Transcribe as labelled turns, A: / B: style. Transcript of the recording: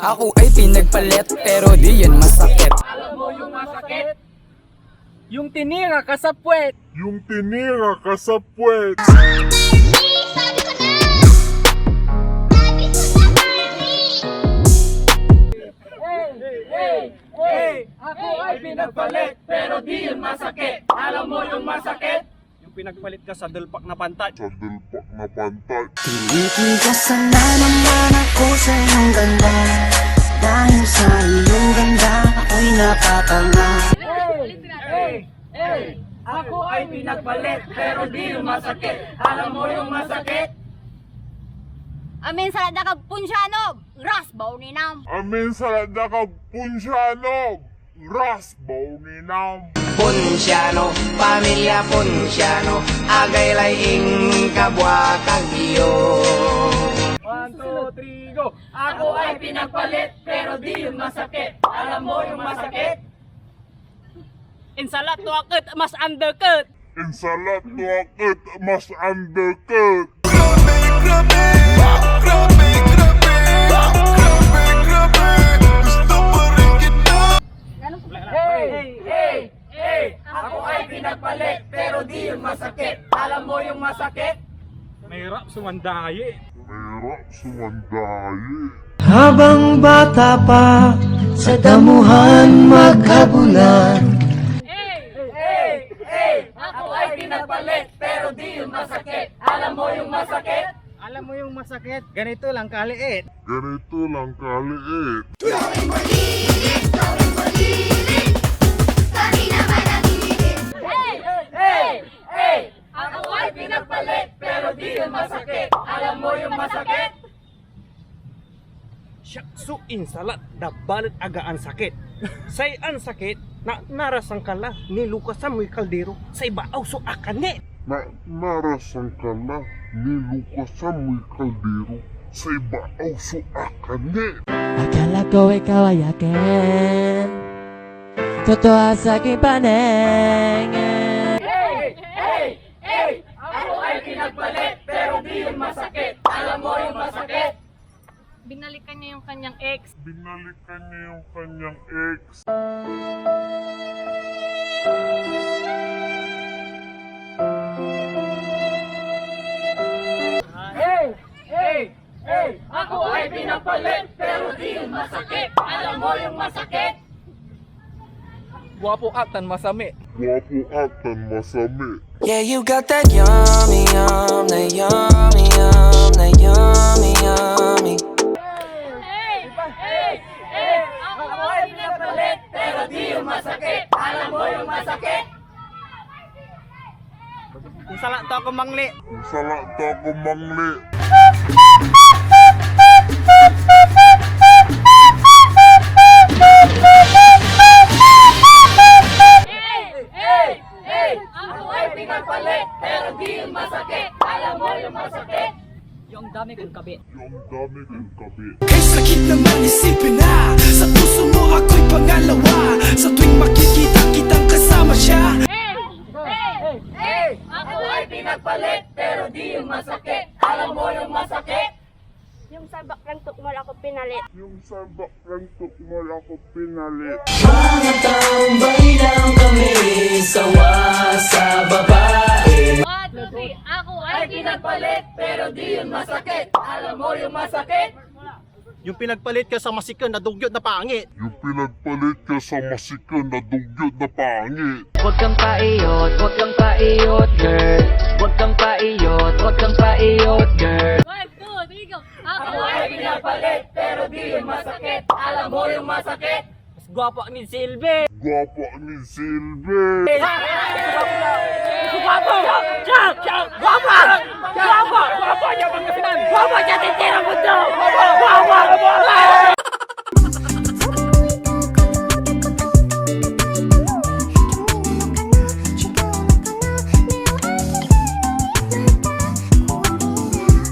A: Ako ay pinagpalit pero di yun masakit.
B: Alam mo yung masakit? Yung tinira ka sa puwet.
C: Yung tinira ka sa puwet.
B: Hey, ako ay pinagpalit pero di yun masakit. Alam mo yung masakit? Yung pinagpalit ka sa dulpak na pantat.
C: Sa dulpak na pantat.
D: Tinitigasan na naman ako sa iyong ganda. Dahil sa iyong ganda, ako'y napatanga.
B: Ako ay pinagpalit pero di yun masakit. Alam mo yung masakit?
E: Amin sa lada kag punsyano, rasbaw ni nam.
C: Amin sa lada ka punsyano. Rasbaw ni nam.
D: Ponsyano, pamilya Ponsyano, agay laing kabwa kag iyo.
B: 1, 2, 3, go! Ako ay pinagpalit pero di yun masakit. Alam mo yung masakit? Insalat to akit, mas undercut.
C: Insalat to akit, mas undercut.
B: Ako ay pinagpalit pero di yun masakit. Alam mo yung masakit? Mahirap sumandaye.
C: Mahirap sumandaye.
D: Habang bata pa, sa damuhan maghabulan.
B: Ako ay pinagpalit pero di yun masakit. Alam mo yung masakit?
F: Alam mo yung masakit, ganito lang kaliit.
C: Ganito lang kaliit.
B: Ako ay pinagpalit pero di yun masakit. Alam mo yung masakit?
F: Syaksu insalat, dabalit agaan sakit. Say an sakit, na narasang kala, nilukasan mo'y kaldero, say baaw so akane.
C: Narasan ka na, nilukasan mo'y kaldero, sa ibaaw suakan ni.
G: Akala ko ikaw ay akin, totoo sa aking paningin.
B: Ako ay pinagpalit pero di yun masakit. Alam mo yung masakit?
E: Binalikan niya yung kanyang ex.
C: Binalikan niya yung kanyang ex.
B: Ako ay pinagpalit pero di yun masakit. Alam mo yung masakit?
A: Guwapo atan masami.
C: Wapo atan masami.
G: Yeah, you got that yummy, yum, that yummy, yum, that yummy, yummy.
B: Ako ay pinagpalit pero di yun masakit. Alam mo yung masakit?
F: Insalat to ako mangli.
C: Salat to ako mangli.
B: Ako ay pinagpalit pero di yun masakit. Alam mo yung masakit?
A: Yung dami kong kabi.
C: Yung dami kong kabi.
G: Kay sakit naman isipin na, sa puso mo ako'y pangalawa. Sa tuwing makikita kitang kasama siya.
B: Ako ay pinagpalit pero di yun masakit. Alam mo yung masakit?
E: Yung sabak ng tukmol ako pinalit.
C: Yung sabak ng tukmol ako pinalit.
G: Mga taong lang kami, sawa sa babae.
E: 1, 2, 3, ako
B: Ay pinagpalit pero di yun masakit. Alam mo yung masakit?
F: Yung pinagpalit ka sa masikan na dugyot na pangit.
C: Yung pinagpalit ka sa masikan na dugyot na pangit.
G: Huwag kang paiyot, girl. Huwag kang paiyot, girl.
E: 1, 2, 3, go!
B: Ako ay pinagpalit pero di yun masakit. Alam mo yung masakit?
A: Guwapo ni Silve.
C: Guwapo ni Silve.
A: Guwapo! Guwapo! Guwapo! Guwapo niya Pangasinan! Guwapo niya titira mundo! Guwapo!